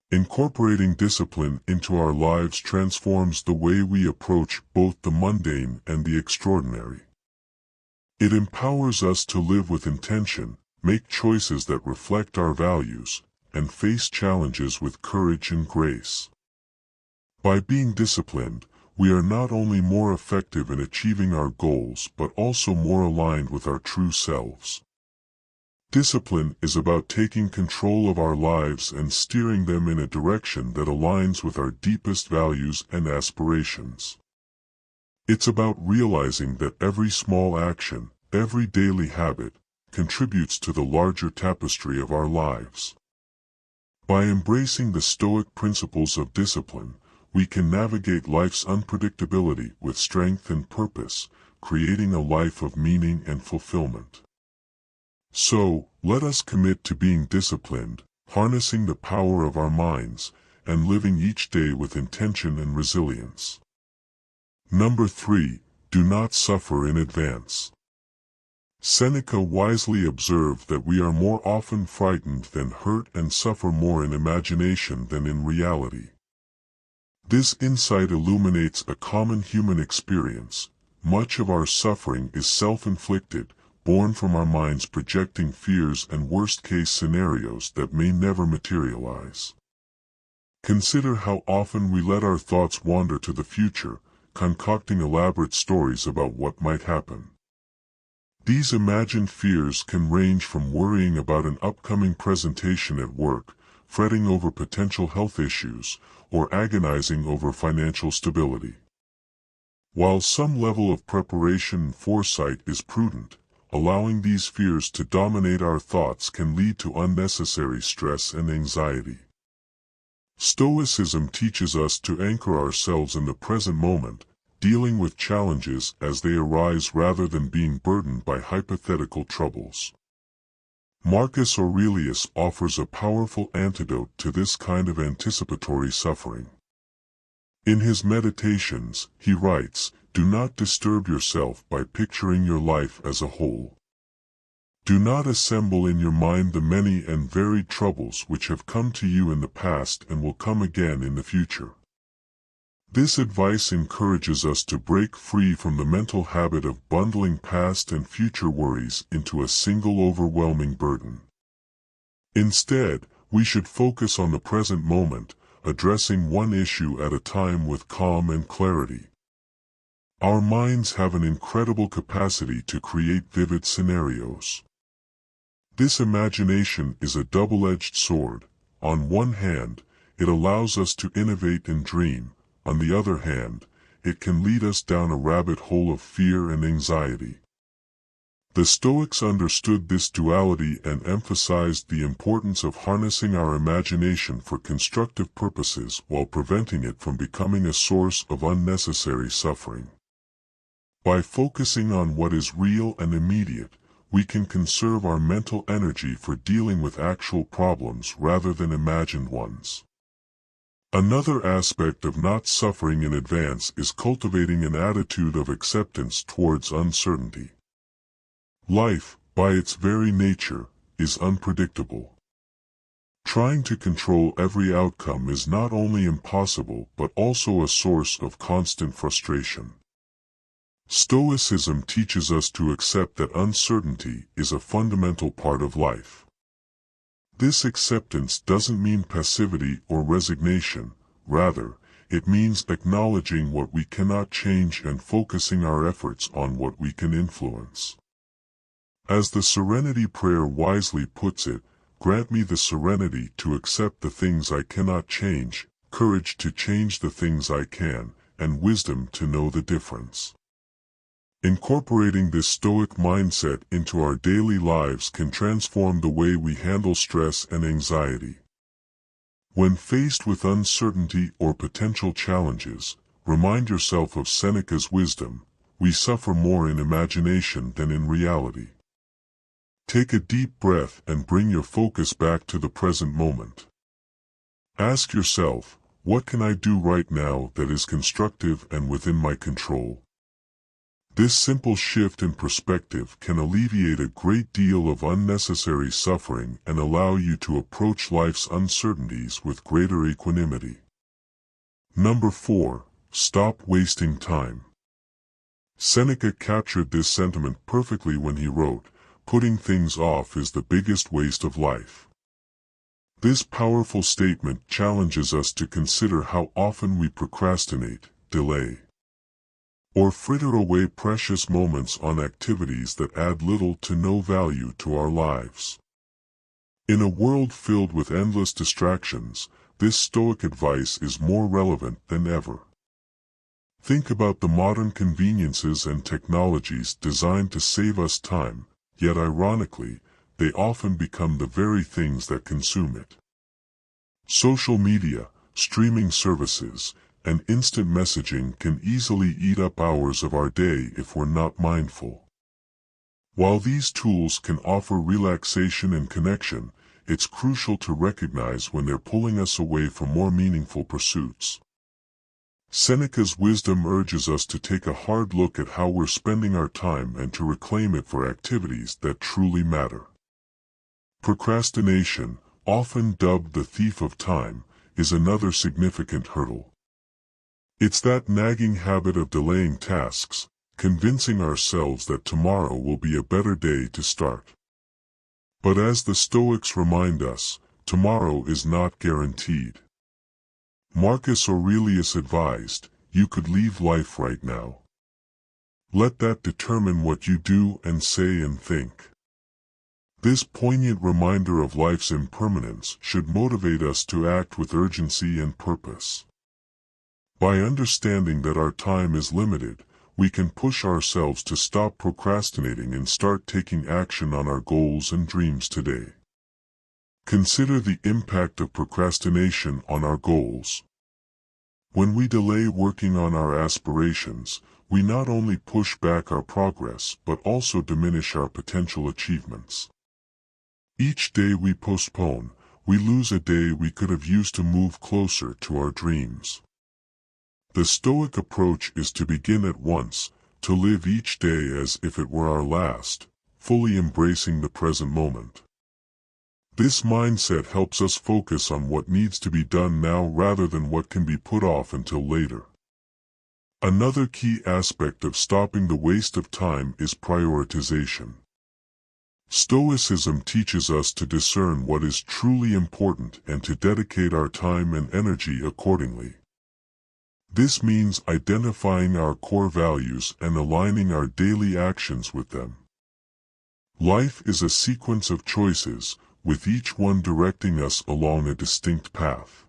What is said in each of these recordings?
Incorporating discipline into our lives transforms the way we approach both the mundane and the extraordinary. It empowers us to live with intention, make choices that reflect our values, and face challenges with courage and grace. By being disciplined, we are not only more effective in achieving our goals but also more aligned with our true selves. Discipline is about taking control of our lives and steering them in a direction that aligns with our deepest values and aspirations. It's about realizing that every small action, every daily habit, contributes to the larger tapestry of our lives. By embracing the Stoic principles of discipline, we can navigate life's unpredictability with strength and purpose, creating a life of meaning and fulfillment. So, let us commit to being disciplined, harnessing the power of our minds, and living each day with intention and resilience. Number 3. Do not suffer in advance. Seneca wisely observed that we are more often frightened than hurt and suffer more in imagination than in reality. This insight illuminates a common human experience. Much of our suffering is self-inflicted, born from our minds projecting fears and worst-case scenarios that may never materialize. Consider how often we let our thoughts wander to the future, concocting elaborate stories about what might happen. These imagined fears can range from worrying about an upcoming presentation at work, fretting over potential health issues, or agonizing over financial stability. While some level of preparation and foresight is prudent, allowing these fears to dominate our thoughts can lead to unnecessary stress and anxiety. Stoicism teaches us to anchor ourselves in the present moment, dealing with challenges as they arise rather than being burdened by hypothetical troubles. Marcus Aurelius offers a powerful antidote to this kind of anticipatory suffering. In his Meditations, he writes, "Do not disturb yourself by picturing your life as a whole. Do not assemble in your mind the many and varied troubles which have come to you in the past and will come again in the future." This advice encourages us to break free from the mental habit of bundling past and future worries into a single overwhelming burden. Instead, we should focus on the present moment, addressing one issue at a time with calm and clarity. Our minds have an incredible capacity to create vivid scenarios. This imagination is a double-edged sword. On one hand, it allows us to innovate and dream. On the other hand, it can lead us down a rabbit hole of fear and anxiety. The Stoics understood this duality and emphasized the importance of harnessing our imagination for constructive purposes while preventing it from becoming a source of unnecessary suffering. By focusing on what is real and immediate, we can conserve our mental energy for dealing with actual problems rather than imagined ones. Another aspect of not suffering in advance is cultivating an attitude of acceptance towards uncertainty. Life, by its very nature, is unpredictable. Trying to control every outcome is not only impossible but also a source of constant frustration. Stoicism teaches us to accept that uncertainty is a fundamental part of life. This acceptance doesn't mean passivity or resignation, rather, it means acknowledging what we cannot change and focusing our efforts on what we can influence. As the Serenity Prayer wisely puts it, grant me the serenity to accept the things I cannot change, courage to change the things I can, and wisdom to know the difference. Incorporating this Stoic mindset into our daily lives can transform the way we handle stress and anxiety. When faced with uncertainty or potential challenges, remind yourself of Seneca's wisdom: we suffer more in imagination than in reality. Take a deep breath and bring your focus back to the present moment. Ask yourself, what can I do right now that is constructive and within my control? This simple shift in perspective can alleviate a great deal of unnecessary suffering and allow you to approach life's uncertainties with greater equanimity. Number 4. Stop wasting time. Seneca captured this sentiment perfectly when he wrote, "Putting things off is the biggest waste of life." This powerful statement challenges us to consider how often we procrastinate, delay, or fritter away precious moments on activities that add little to no value to our lives. In a world filled with endless distractions, this Stoic advice is more relevant than ever. Think about the modern conveniences and technologies designed to save us time, yet ironically, they often become the very things that consume it. Social media, streaming services, and instant messaging can easily eat up hours of our day if we're not mindful. While these tools can offer relaxation and connection, it's crucial to recognize when they're pulling us away from more meaningful pursuits. Seneca's wisdom urges us to take a hard look at how we're spending our time and to reclaim it for activities that truly matter. Procrastination, often dubbed the thief of time, is another significant hurdle. It's that nagging habit of delaying tasks, convincing ourselves that tomorrow will be a better day to start. But as the Stoics remind us, tomorrow is not guaranteed. Marcus Aurelius advised, "You could leave life right now." Let that determine what you do and say and think. This poignant reminder of life's impermanence should motivate us to act with urgency and purpose. By understanding that our time is limited, we can push ourselves to stop procrastinating and start taking action on our goals and dreams today. Consider the impact of procrastination on our goals. When we delay working on our aspirations, we not only push back our progress but also diminish our potential achievements. Each day we postpone, we lose a day we could have used to move closer to our dreams. The Stoic approach is to begin at once, to live each day as if it were our last, fully embracing the present moment. This mindset helps us focus on what needs to be done now rather than what can be put off until later. Another key aspect of stopping the waste of time is prioritization. Stoicism teaches us to discern what is truly important and to dedicate our time and energy accordingly. This means identifying our core values and aligning our daily actions with them. Life is a sequence of choices, with each one directing us along a distinct path.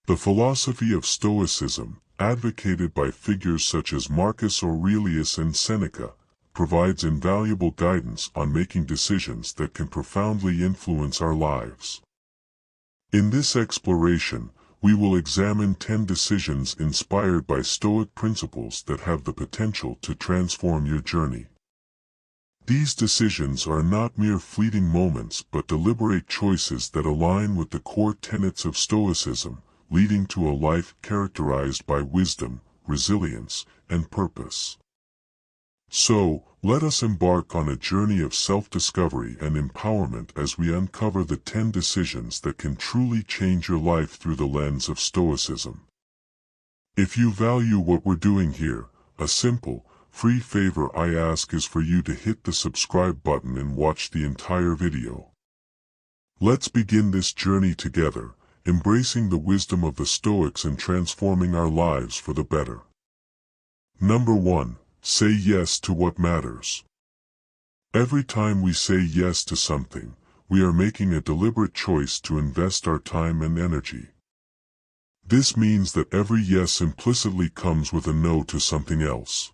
The philosophy of Stoicism, advocated by figures such as Marcus Aurelius and Seneca, provides invaluable guidance on making decisions that can profoundly influence our lives. In this exploration, we will examine 10 decisions inspired by Stoic principles that have the potential to transform your journey. These decisions are not mere fleeting moments but deliberate choices that align with the core tenets of Stoicism, leading to a life characterized by wisdom, resilience, and purpose. So, let us embark on a journey of self-discovery and empowerment as we uncover the 10 decisions that can truly change your life through the lens of Stoicism. If you value what we're doing here, a simple, free favor I ask is for you to hit the subscribe button and watch the entire video. Let's begin this journey together, embracing the wisdom of the Stoics and transforming our lives for the better. Number 1. Say yes to what matters. Every time we say yes to something, we are making a deliberate choice to invest our time and energy. This means that every yes implicitly comes with a no to something else.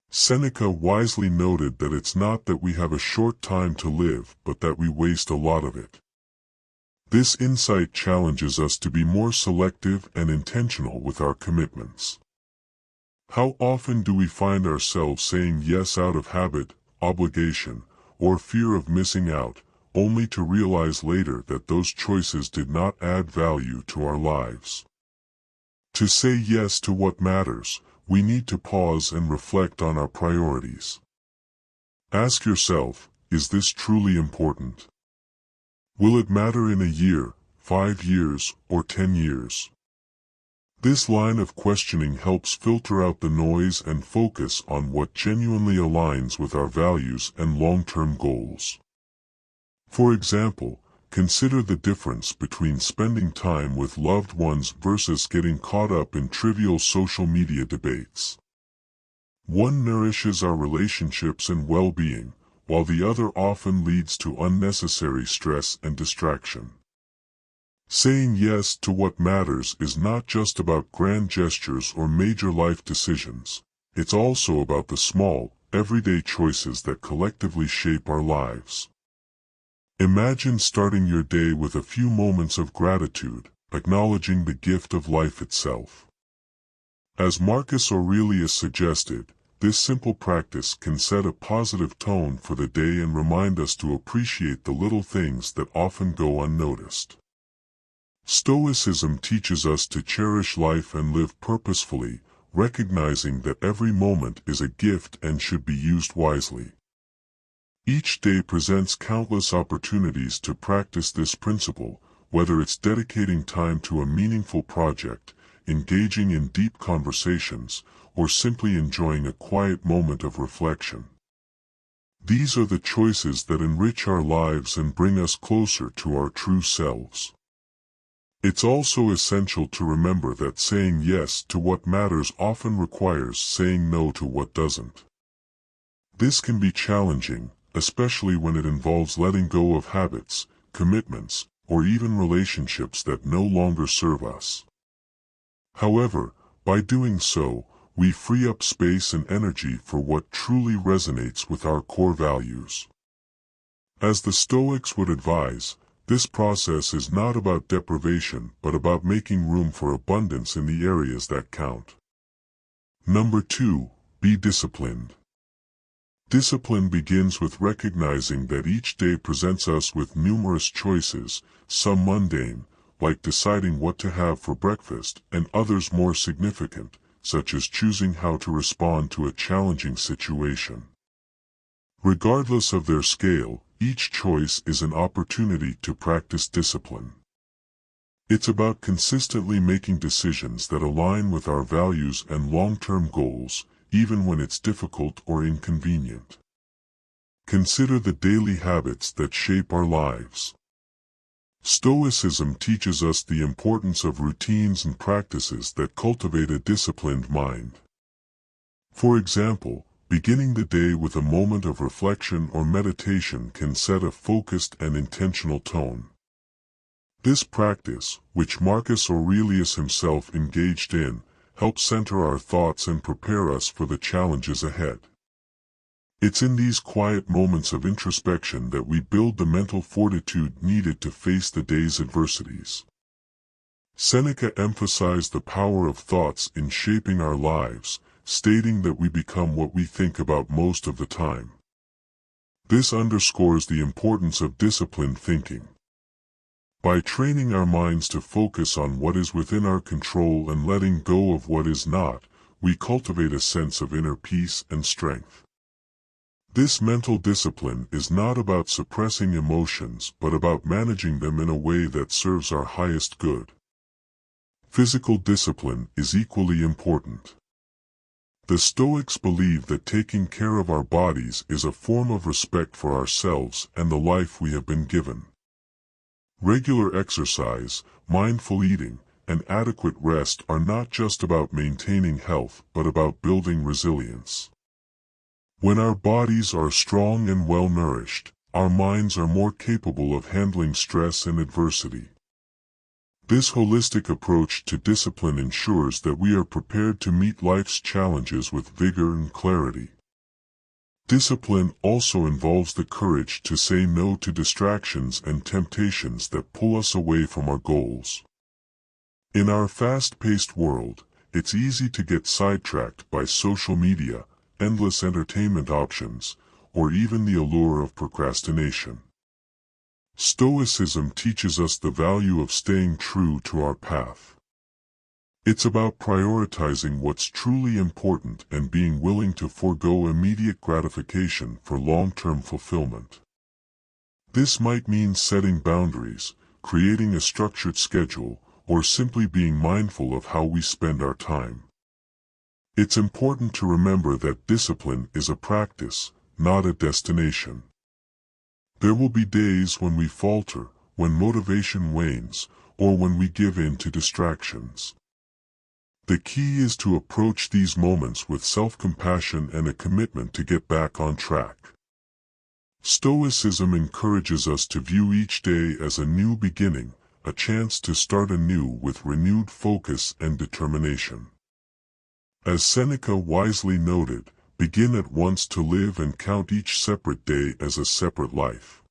Seneca wisely noted that it's not that we have a short time to live but that we waste a lot of it. This insight challenges us to be more selective and intentional with our commitments. How often do we find ourselves saying yes out of habit, obligation, or fear of missing out, only to realize later that those choices did not add value to our lives? To say yes to what matters, we need to pause and reflect on our priorities. Ask yourself, is this truly important? Will it matter in a year, 5 years, or 10 years? This line of questioning helps filter out the noise and focus on what genuinely aligns with our values and long-term goals. For example, consider the difference between spending time with loved ones versus getting caught up in trivial social media debates. One nourishes our relationships and well-being, while the other often leads to unnecessary stress and distraction. Saying yes to what matters is not just about grand gestures or major life decisions. It's also about the small, everyday choices that collectively shape our lives. Imagine starting your day with a few moments of gratitude, acknowledging the gift of life itself. As Marcus Aurelius suggested, this simple practice can set a positive tone for the day and remind us to appreciate the little things that often go unnoticed. Stoicism teaches us to cherish life and live purposefully, recognizing that every moment is a gift and should be used wisely. Each day presents countless opportunities to practice this principle, whether it's dedicating time to a meaningful project, engaging in deep conversations, or simply enjoying a quiet moment of reflection. These are the choices that enrich our lives and bring us closer to our true selves. It's also essential to remember that saying yes to what matters often requires saying no to what doesn't. This can be challenging, especially when it involves letting go of habits, commitments, or even relationships that no longer serve us. However, by doing so, we free up space and energy for what truly resonates with our core values. As the Stoics would advise, this process is not about deprivation but about making room for abundance in the areas that count. Number 2, be disciplined. Discipline begins with recognizing that each day presents us with numerous choices, some mundane, like deciding what to have for breakfast, and others more significant, such as choosing how to respond to a challenging situation. Regardless of their scale, each choice is an opportunity to practice discipline. It's about consistently making decisions that align with our values and long-term goals, even when it's difficult or inconvenient. Consider the daily habits that shape our lives. Stoicism teaches us the importance of routines and practices that cultivate a disciplined mind. For example, beginning the day with a moment of reflection or meditation can set a focused and intentional tone. This practice, which Marcus Aurelius himself engaged in, helps center our thoughts and prepare us for the challenges ahead. It's in these quiet moments of introspection that we build the mental fortitude needed to face the day's adversities. Seneca emphasized the power of thoughts in shaping our lives, stating that we become what we think about most of the time. This underscores the importance of disciplined thinking. By training our minds to focus on what is within our control and letting go of what is not, we cultivate a sense of inner peace and strength. This mental discipline is not about suppressing emotions but about managing them in a way that serves our highest good. Physical discipline is equally important. The Stoics believe that taking care of our bodies is a form of respect for ourselves and the life we have been given. Regular exercise, mindful eating, and adequate rest are not just about maintaining health but about building resilience. When our bodies are strong and well-nourished, our minds are more capable of handling stress and adversity. This holistic approach to discipline ensures that we are prepared to meet life's challenges with vigor and clarity. Discipline also involves the courage to say no to distractions and temptations that pull us away from our goals. In our fast-paced world, it's easy to get sidetracked by social media, endless entertainment options, or even the allure of procrastination. Stoicism teaches us the value of staying true to our path. It's about prioritizing what's truly important and being willing to forego immediate gratification for long-term fulfillment. This might mean setting boundaries, creating a structured schedule, or simply being mindful of how we spend our time. It's important to remember that discipline is a practice, not a destination. There will be days when we falter, when motivation wanes, or when we give in to distractions. The key is to approach these moments with self-compassion and a commitment to get back on track. Stoicism encourages us to view each day as a new beginning, a chance to start anew with renewed focus and determination. As Seneca wisely noted, begin at once to live and count each separate day as a separate life.